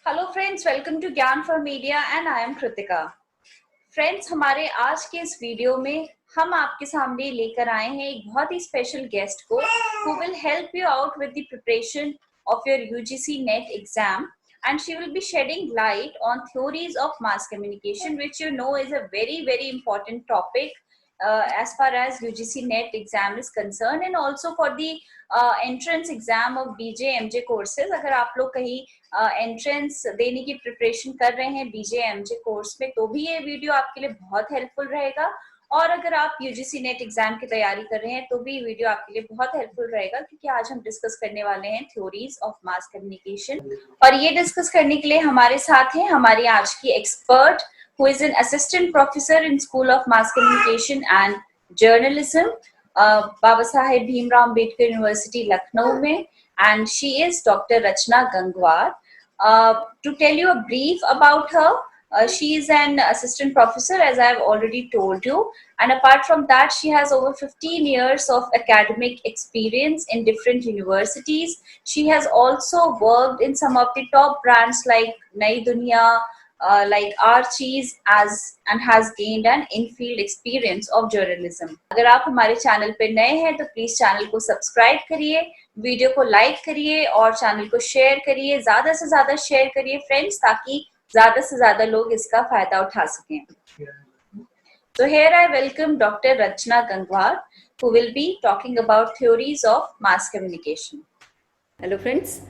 Hello friends, welcome to ज्ञान for media and I am Kritika. Friends, हमारे आज के इस वीडियो में हम आपके सामने लेकर आए हैं एक बहुत ही स्पेशल गेस्ट को who will help you out with the preparation of your UGC NET exam, and she will be shedding light on theories of mass communication, which you know is a very important topic as far as UGC NET exam is concerned, and also for the entrance exam of BJ MJ courses। अगर आप लोग कहीं entrance देने की preparation कर रहे हैं बीजे MJ course में, तो भी ये वीडियो आपके लिए बहुत हेल्पफुल रहेगा। और अगर आप यूजीसी नेट एग्जाम की तैयारी कर रहे हैं तो भी वीडियो आपके लिए बहुत हेल्पफुल रहेगा, क्योंकि आज हम डिस्कस करने वाले हैं थ्योरीज ऑफ मास कम्युनिकेशन। और ये डिस्कस करने के लिए हमारे साथ हैं हमारी आज की expert, who is an assistant professor in School of Mass Communication and Journalism, Baba Saheb Bhimrao Ambedkar University, Lucknow में, and she is Dr. Rachna Gangwar. To tell you a brief about her, she is an assistant professor, as I have already told you, and apart from that, she has over 15 years of academic experience in different universities. She has also worked in some of the top brands like Nai Duniya, like Archies, and has gained an in-field experience of journalism. अगर आप हमारे channel पे नए हैं तो please channel को subscribe करिए, video को लाइक करिए और चैनल को शेयर करिए, ज्यादा से ज्यादा शेयर करिए फ्रेंड्स, ताकि ज्यादा से ज्यादा लोग इसका फायदा उठा सकें। So here I welcome Dr. Rachna Gangwar, who will be talking about theories of mass communication. Hello friends,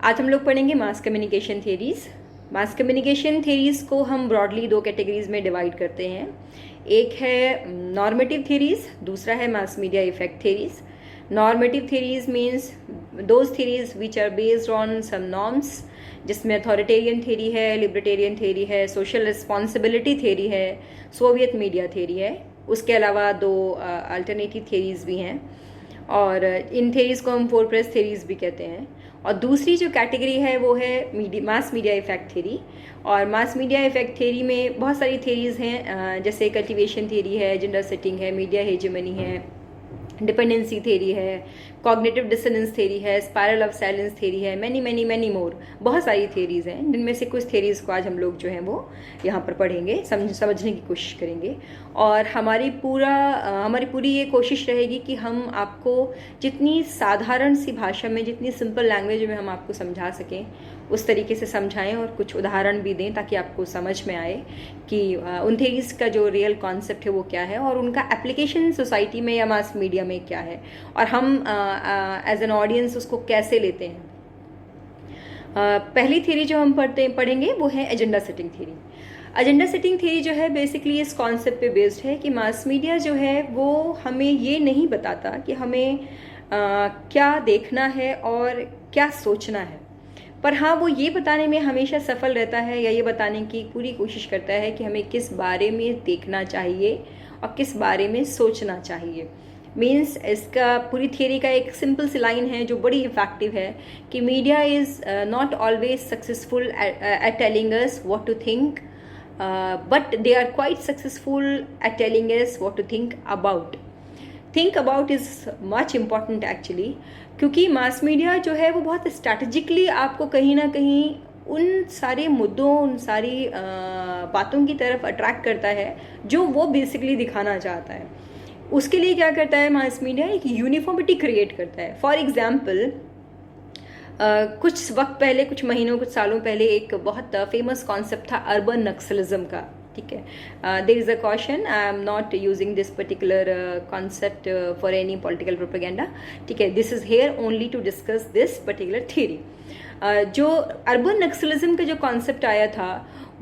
आज हम लोग पढ़ेंगे mass communication theories. Mass communication theories को हम ब्रॉडली दो कैटेगरीज में डिवाइड करते हैं। एक है नॉर्मेटिव थ्योरीज, दूसरा है mass media effect theories. Normative theories means those theories which are based on some norms, जिसमें अथॉरिटेरियन थ्योरी है, लिबर्टेरियन थ्योरी है, सोशल रिस्पॉन्सिबिलिटी थ्योरी है, सोवियत मीडिया थ्योरी है। उसके अलावा दो अल्टरनेटिव थ्योरीज भी हैं, और इन थ्योरीज को हम फोर प्रेस थ्योरीज भी कहते हैं। और दूसरी जो कैटेगरी है वो है मास मीडिया इफेक्ट थ्योरी। और मास मीडिया इफेक्ट थ्योरी में बहुत सारी थ्योरीज हैं, जैसे कल्टिवेशन थ्योरी है, जेंडर सेटिंग है, मीडिया हेजेमनी है, डिपेंडेंसी थ्योरी है, कॉग्निटिव डिसोनेंस थ्योरी है, स्पायरल ऑफ साइलेंस थ्योरी है, मैनी मोर। बहुत सारी थ्योरीज हैं, जिनमें से कुछ थ्योरीज को आज हम लोग जो हैं वो यहाँ पर पढ़ेंगे, समझने की कोशिश करेंगे। और हमारी पूरी ये कोशिश रहेगी कि हम आपको जितनी साधारण सी भाषा में, जितनी सिंपल लैंग्वेज में हम आपको समझा सकें, उस तरीके से समझाएं और कुछ उदाहरण भी दें, ताकि आपको समझ में आए कि उन थ्योरीज का जो रियल कॉन्सेप्ट है वो क्या है और उनका एप्लीकेशन सोसाइटी में या मास मीडिया में क्या है, और हम एज एन ऑडियंस उसको कैसे लेते हैं। पहली थ्योरी जो हम पढ़ेंगे वो है agenda setting theory. Agenda setting theory जो है बेसिकली इस कॉन्सेप्ट पे बेस्ड है कि मास मीडिया जो है वो हमें ये नहीं बताता कि हमें क्या देखना है और क्या सोचना है, पर हाँ वो ये बताने में हमेशा सफल रहता है, या ये बताने की पूरी कोशिश करता है कि हमें किस बारे में देखना चाहिए और किस बारे में सोचना चाहिए। मीन्स इसका पूरी थियरी का एक सिंपल सी लाइन है जो बड़ी इफेक्टिव है कि media is not always successful at telling us what to think, but they are quite successful at telling us what to think about. Think about is much important actually, क्योंकि mass media जो है वो बहुत strategically आपको कहीं ना कहीं उन सारे मुद्दों, उन सारी बातों की तरफ अट्रैक्ट करता है जो वो बेसिकली दिखाना चाहता है। उसके लिए क्या करता है मास मीडिया, एक यूनिफॉर्मिटी क्रिएट करता है। फॉर एग्जाम्पल कुछ वक्त पहले, कुछ महीनों, कुछ सालों पहले एक बहुत फेमस कॉन्सेप्ट था अर्बन नक्सलिज्म का, ठीक है। There is a caution, I am not using this particular concept for any political propaganda, ठीक है। This is here only to discuss this particular theory. जो अर्बन नक्सलिज्म का जो कॉन्सेप्ट आया था,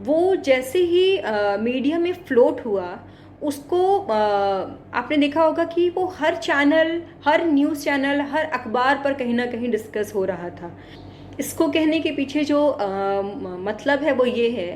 वो जैसे ही मीडिया में फ्लोट हुआ, उसको आपने देखा होगा कि वो हर चैनल, हर न्यूज़ चैनल, हर अखबार पर कहीं ना कहीं डिस्कस हो रहा था। इसको कहने के पीछे जो मतलब है वो ये है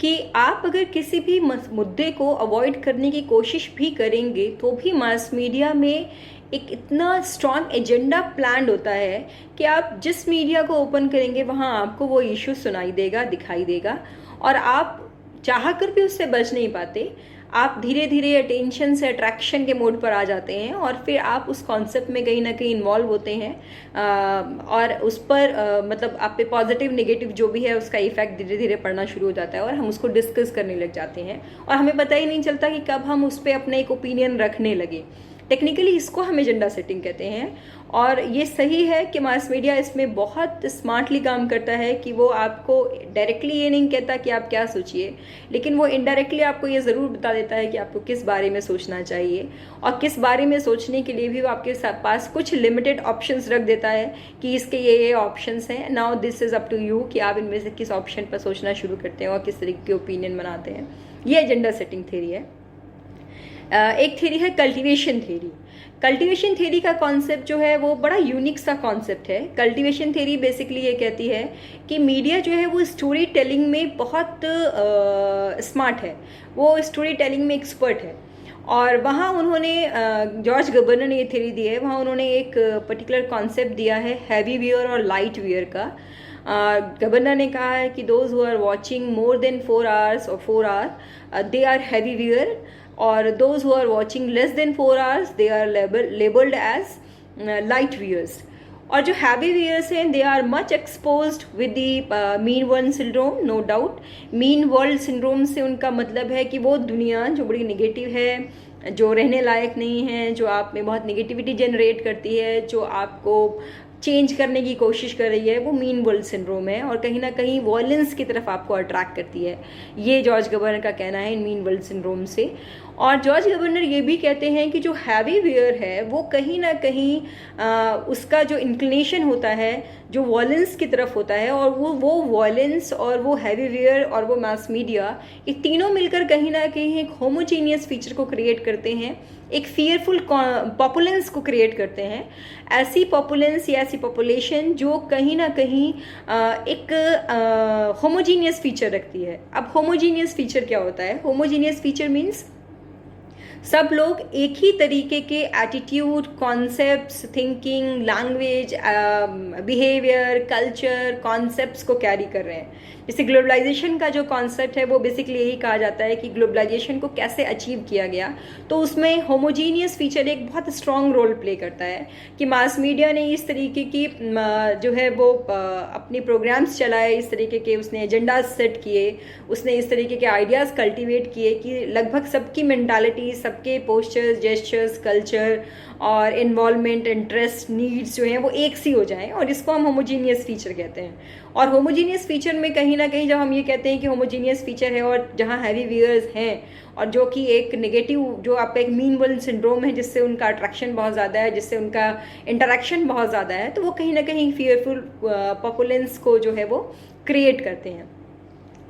कि आप अगर किसी भी मुद्दे को अवॉइड करने की कोशिश भी करेंगे तो भी मास मीडिया में एक इतना स्ट्रॉन्ग एजेंडा प्लान्ड होता है कि आप जिस मीडिया को ओपन करेंगे वहाँ आपको वो इशू सुनाई देगा, दिखाई देगा, और आप चाह कर भी उससे बच नहीं पाते। आप धीरे धीरे अटेंशन से अट्रैक्शन के मोड पर आ जाते हैं और फिर आप उस कॉन्सेप्ट में कहीं ना कहीं इन्वॉल्व होते हैं और उस पर मतलब आप पे पॉजिटिव नेगेटिव जो भी है उसका इफेक्ट धीरे धीरे पड़ना शुरू हो जाता है और हम उसको डिस्कस करने लग जाते हैं और हमें पता ही नहीं चलता कि कब हम उस पर अपना एक ओपिनियन रखने लगे। टेक्निकली इसको हम एजेंडा सेटिंग कहते हैं और ये सही है कि मास मीडिया इसमें बहुत स्मार्टली काम करता है कि वो आपको डायरेक्टली ये नहीं कहता कि आप क्या सोचिए, लेकिन वो इनडायरेक्टली आपको ये ज़रूर बता देता है कि आपको किस बारे में सोचना चाहिए और किस बारे में सोचने के लिए भी वो आपके पास कुछ लिमिटेड ऑप्शंस रख देता है कि इसके ये ऑप्शंस हैं, now this is up to you कि आप इनमें से किस ऑप्शन पर सोचना शुरू करते हैं और किस तरीके के ओपिनियन बनाते हैं। ये एजेंडा सेटिंग थ्योरी है। एक थ्योरी है कल्टीवेशन थ्योरी। कल्टीवेशन थ्योरी का कॉन्सेप्ट जो है वो बड़ा यूनिक सा कॉन्सेप्ट है। कल्टीवेशन थ्योरी बेसिकली ये कहती है कि मीडिया जो है वो स्टोरी टेलिंग में बहुत स्मार्ट है, वो स्टोरी टेलिंग में एक्सपर्ट है और वहाँ उन्होंने जॉर्ज गबर्नर ने ये थ्योरी दी है, वहाँ उन्होंने एक पर्टिकुलर कॉन्सेप्ट दिया है हैवी वियर और लाइट वियर का। गवर्नर ने कहा है कि those who are watching more than 4 hours और 4 hour they are heavy viewer और those who are watching less than 4 hours they are labeled as light viewers। और जो heavy viewers हैं they are much exposed with the mean world syndrome, no doubt। mean world syndrome से उनका मतलब है कि वो दुनिया जो बड़ी नेगेटिव है, जो रहने लायक नहीं है, जो आप में बहुत नेगेटिविटी जनरेट करती है, जो आपको चेंज करने की कोशिश कर रही है, वो मीन वर्ल्ड सिंड्रोम है और कहीं ना कहीं वॉयलेंस की तरफ आपको अट्रैक्ट करती है। ये जॉर्ज गवर्नर का कहना है इन मीन वर्ल्ड सिंड्रोम से। और जॉर्ज गवर्नर ये भी कहते हैं कि जो हैवी वियर है वो कहीं ना कहीं उसका जो इंक्लिनेशन होता है जो वॉयलेंस की तरफ होता है और वो वॉयलेंस और वो हैवी वियर और वो मास मीडिया ये तीनों मिलकर कहीं ना कहीं एक होमोजीनियस फीचर को क्रिएट करते हैं, एक फियरफुल पॉपुलेंस को क्रिएट करते हैं। ऐसी पॉपुलेंस या ऐसी पॉपुलेशन जो कहीं ना कहीं एक होमोजीनियस फीचर रखती है। अब होमोजीनियस फीचर क्या होता है? होमोजीनियस फीचर मीन्स सब लोग एक ही तरीके के attitude, concepts, thinking, language, behaviour, culture, concepts को कैरी कर रहे हैं। जैसे ग्लोबलाइजेशन का जो कॉन्सेप्ट है वो बेसिकली यही कहा जाता है कि ग्लोबलाइजेशन को कैसे अचीव किया गया, तो उसमें होमोजीनियस फीचर एक बहुत स्ट्रॉन्ग रोल प्ले करता है कि मास मीडिया ने इस तरीके की जो है वो अपनी प्रोग्राम्स चलाए, इस तरीके के उसने एजेंडाज सेट किए, उसने इस तरीके के आइडियाज़ कल्टिवेट किए कि लगभग सबकी मेंटालिटी, सबके पोस्चर्स, जेस्चर्स, कल्चर और इन्वॉल्वमेंट, इंटरेस्ट, नीड्स जो हैं वो एक सी हो जाएं और इसको हम होमोजीनियस फीचर कहते हैं। और होमोजीनियस फीचर में कहीं ना कहीं जब हम ये कहते हैं कि होमोजीनियस फीचर है और जहाँ हैवी वियर्स हैं और जो कि एक नेगेटिव जो आपका एक मीन वर्ल्ड सिंड्रोम है जिससे उनका अट्रैक्शन बहुत ज़्यादा है, जिससे उनका इंटरेक्शन बहुत ज़्यादा है, तो वो कहीं ना कहीं फियरफुल पॉपुलेंस को जो है वो क्रिएट करते हैं।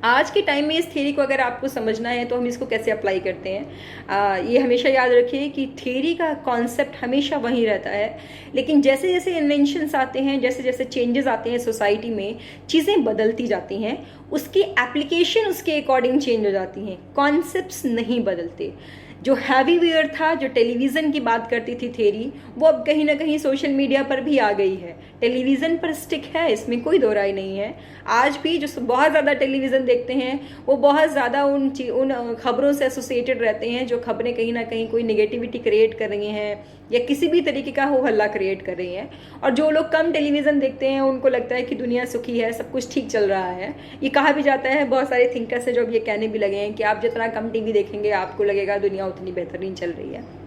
आज के टाइम में इस थ्योरी को अगर आपको समझना है तो हम इसको कैसे अप्लाई करते हैं, ये हमेशा याद रखिए कि थ्योरी का कॉन्सेप्ट हमेशा वहीं रहता है, लेकिन जैसे जैसे इन्वेंशंस आते हैं, जैसे जैसे चेंजेस आते हैं सोसाइटी में, चीज़ें बदलती जाती हैं, उसकी एप्लीकेशन उसके अकॉर्डिंग चेंज हो जाती हैं, कॉन्सेप्ट्स नहीं बदलते। जो हैवी वियर था, जो टेलीविज़न की बात करती थी थ्योरी, वो अब कहीं ना कहीं सोशल मीडिया पर भी आ गई है। टेलीविज़न पर स्टिक है, इसमें कोई दो राय नहीं है। आज भी जो बहुत ज़्यादा टेलीविज़न देखते हैं वो बहुत ज़्यादा उन खबरों से एसोसिएटेड रहते हैं जो खबरें कहीं ना कहीं कोई नेगेटिविटी क्रिएट कर रही हैं या किसी भी तरीके का हो हल्ला क्रिएट कर रही हैं। और जो लोग कम टेलीविज़न देखते हैं उनको लगता है कि दुनिया सुखी है, सब कुछ ठीक चल रहा है। ये कहा भी जाता है, बहुत सारे थिंकर्स हैं जो अब ये कहने भी लगे हैं कि आप जितना कम टीवी देखेंगे आपको लगेगा दुनिया उतनी बेहतरीन चल रही है।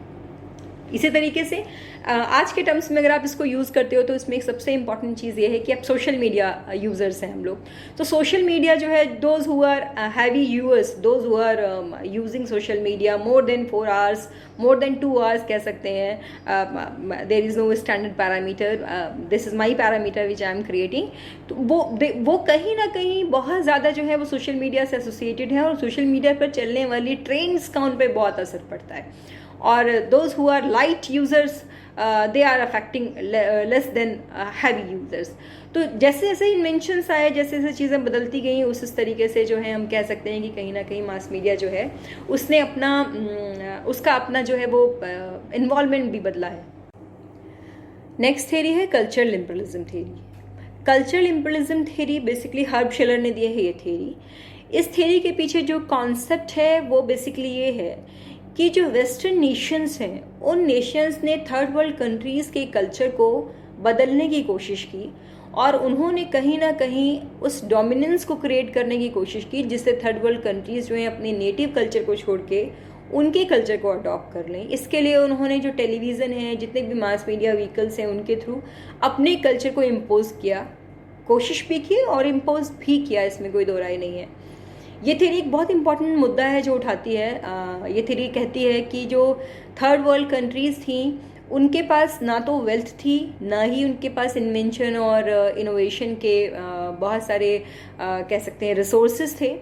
इसी तरीके से आज के टर्म्स में अगर आप इसको यूज़ करते हो तो इसमें एक सबसे इंपॉर्टेंट चीज़ ये है कि आप सोशल मीडिया यूज़र्स हैं हम लोग। तो सोशल मीडिया जो है, those who are heavy users, those who are using social media more than 4 hours, more than 2 hours कह सकते हैं। There is no standard parameter, this is my parameter which I am creating. तो वो कहीं ना कहीं बहुत ज़्यादा जो है वो सोशल मीडिया से एसोसिएटेड है और सोशल मीडिया पर चलने वाली ट्रेंड्स का उन पर बहुत असर पड़ता है। और those who are light users they are affecting less than heavy users. तो जैसे जैसे इन्वेंशंस आए, जैसे जैसे चीज़ें बदलती गई, उस तरीके से जो है हम कह सकते हैं कि कहीं ना कहीं मास मीडिया जो है उसने उसका अपना जो है वो इन्वॉल्वमेंट भी बदला है। नेक्स्ट थ्योरी है cultural imperialism theory. Cultural imperialism theory basically herb Shelar ने दी है ये थ्योरी। इस थ्योरी के पीछे जो कॉन्सेप्ट है वो बेसिकली ये है कि जो वेस्टर्न नेशंस हैं उन नेशंस ने थर्ड वर्ल्ड कंट्रीज़ के कल्चर को बदलने की कोशिश की और उन्होंने कहीं ना कहीं उस डोमिनेंस को क्रिएट करने की कोशिश की जिससे थर्ड वर्ल्ड कंट्रीज़ जो हैं अपने नेटिव कल्चर को छोड़ के उनके कल्चर को अडॉप्ट कर लें। इसके लिए उन्होंने जो टेलीविज़न है, जितने भी मास मीडिया व्हीकल्स हैं, उनके थ्रू अपने कल्चर को इम्पोज किया, कोशिश भी की और इम्पोज भी किया, इसमें कोई दो राय नहीं है। ये थ्योरी एक बहुत इंपॉर्टेंट मुद्दा है जो उठाती है। ये थ्योरी कहती है कि जो थर्ड वर्ल्ड कंट्रीज़ थी उनके पास ना तो वेल्थ थी, ना ही उनके पास इन्वेंशन और इनोवेशन के बहुत सारे कह सकते हैं रिसोर्सेज थे।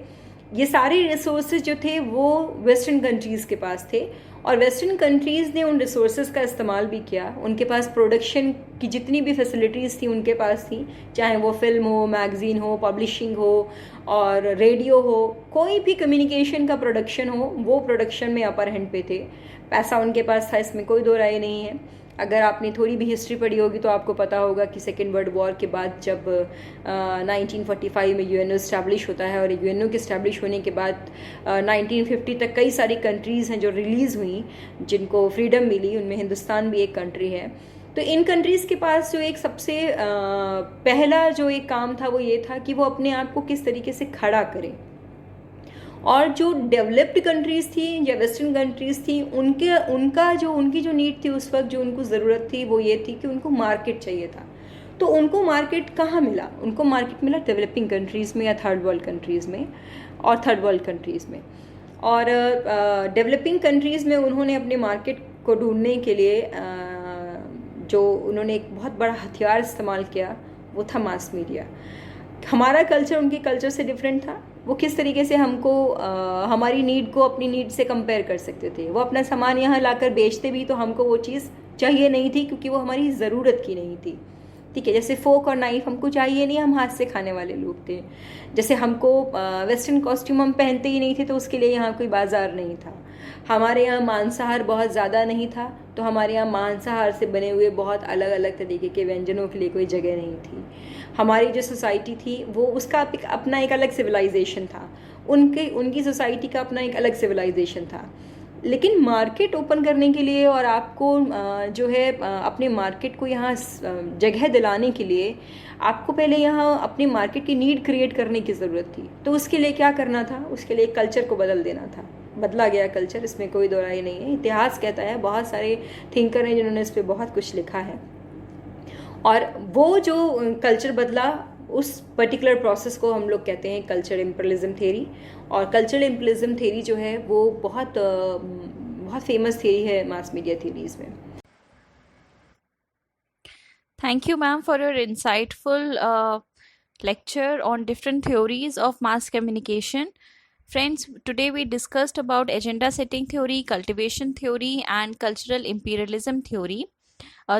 ये सारे रिसोर्सेज जो थे वो वेस्टर्न कंट्रीज़ के पास थे और वेस्टर्न कंट्रीज़ ने उन रिसोर्सेज का इस्तेमाल भी किया। उनके पास प्रोडक्शन की जितनी भी फैसिलिटीज़ थी उनके पास थी, चाहे वो फिल्म हो, मैगज़ीन हो, पब्लिशिंग हो और रेडियो हो, कोई भी कम्युनिकेशन का प्रोडक्शन हो, वो प्रोडक्शन में अपर हैंड पे थे। पैसा उनके पास था, इसमें कोई दो राय नहीं है। अगर आपने थोड़ी भी हिस्ट्री पढ़ी होगी तो आपको पता होगा कि सेकेंड वर्ल्ड वॉर के बाद जब 1945 में यूएनओ इस्टेब्लिश होता है और यूएनओ के इस्टेब्लिश होने के बाद 1950 तक कई सारी कंट्रीज़ हैं जो रिलीज़ हुई, जिनको फ्रीडम मिली, उनमें हिंदुस्तान भी एक कंट्री है। तो इन कंट्रीज़ के पास जो एक सबसे पहला जो एक काम था वो ये था कि वो अपने आप को किस तरीके से खड़ा करें। और जो डेवलप्ड कंट्रीज़ थी या वेस्टर्न कंट्रीज़ थी उनकी जो नीड थी उस वक्त, जो उनको ज़रूरत थी वो ये थी कि उनको मार्केट चाहिए था। तो उनको मार्केट कहाँ मिला? उनको मार्केट मिला डेवलपिंग कंट्रीज़ में या थर्ड वर्ल्ड कंट्रीज़ में और थर्ड वर्ल्ड कंट्रीज़ में। और डेवलपिंग कंट्रीज़ में उन्होंने अपने मार्केट को ढूंढने के लिए जो उन्होंने एक बहुत बड़ा हथियार इस्तेमाल किया वो था मास मीडिया। हमारा कल्चर उनके कल्चर से डिफरेंट था। वो किस तरीके से हमको हमारी नीड को अपनी नीड से कंपेयर कर सकते थे। वो अपना सामान यहाँ लाकर बेचते भी तो हमको वो चीज़ चाहिए नहीं थी क्योंकि वो हमारी ज़रूरत की नहीं थी। ठीक है, जैसे फोक और नाइफ हमको चाहिए नहीं, हम हाथ से खाने वाले लोग थे। जैसे हमको वेस्टर्न कॉस्ट्यूम हम पहनते ही नहीं थे तो उसके लिए यहाँ कोई बाज़ार नहीं था। हमारे यहाँ मांसाहार बहुत ज़्यादा नहीं था तो हमारे यहाँ मांसाहार से बने हुए बहुत अलग अलग तरीके के व्यंजनों के लिए कोई जगह नहीं थी। हमारी जो सोसाइटी थी वो उसका अपना एक अलग सिविलाइजेशन था, उनकी सोसाइटी का अपना एक अलग सिविलाइजेशन था। लेकिन मार्केट ओपन करने के लिए और आपको जो है अपने मार्केट को यहाँ जगह दिलाने के लिए आपको पहले यहाँ अपने मार्केट की नीड क्रिएट करने की ज़रूरत थी। तो उसके लिए क्या करना था? उसके लिए कल्चर को बदल देना था। बदला गया कल्चर, इसमें कोई दो राय नहीं है। इतिहास कहता है, बहुत सारे थिंकर हैं जिन्होंने इस पर बहुत कुछ लिखा है। और वो जो कल्चर बदला, उस पर्टिकुलर प्रोसेस को हम लोग कहते हैं कल्चर इम्पीरियलिज्म थ्योरी। और कल्चरल इम्पीरियलिज्म थ्योरी जो है वो बहुत फेमस थ्योरी है मास मीडिया थ्योरीज में। Thank you, ma'am, for your insightful lecture on different theories of mass communication. Friends, today we discussed about agenda setting theory, cultivation theory, and cultural imperialism theory.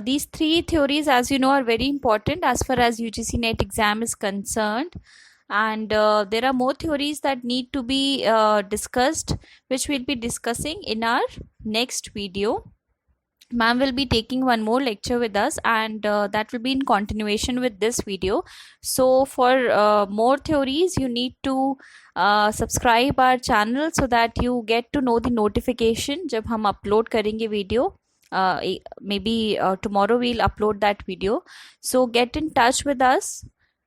These three theories, as you know, are very important as far as UGC NET exam is concerned. And there are more theories that need to be discussed, which we'll be discussing in our next video. Ma'am will be taking one more lecture with us, and that will be in continuation with this video. So for more theories you need to subscribe our channel so that you get to know the notification जब हम upload करेंगे video. Maybe tomorrow we'll upload that video. So get in touch with us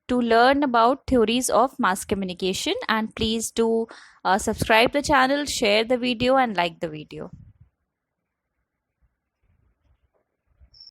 to learn about theories of mass communication, and please do subscribe the channel, share the video, and like the video.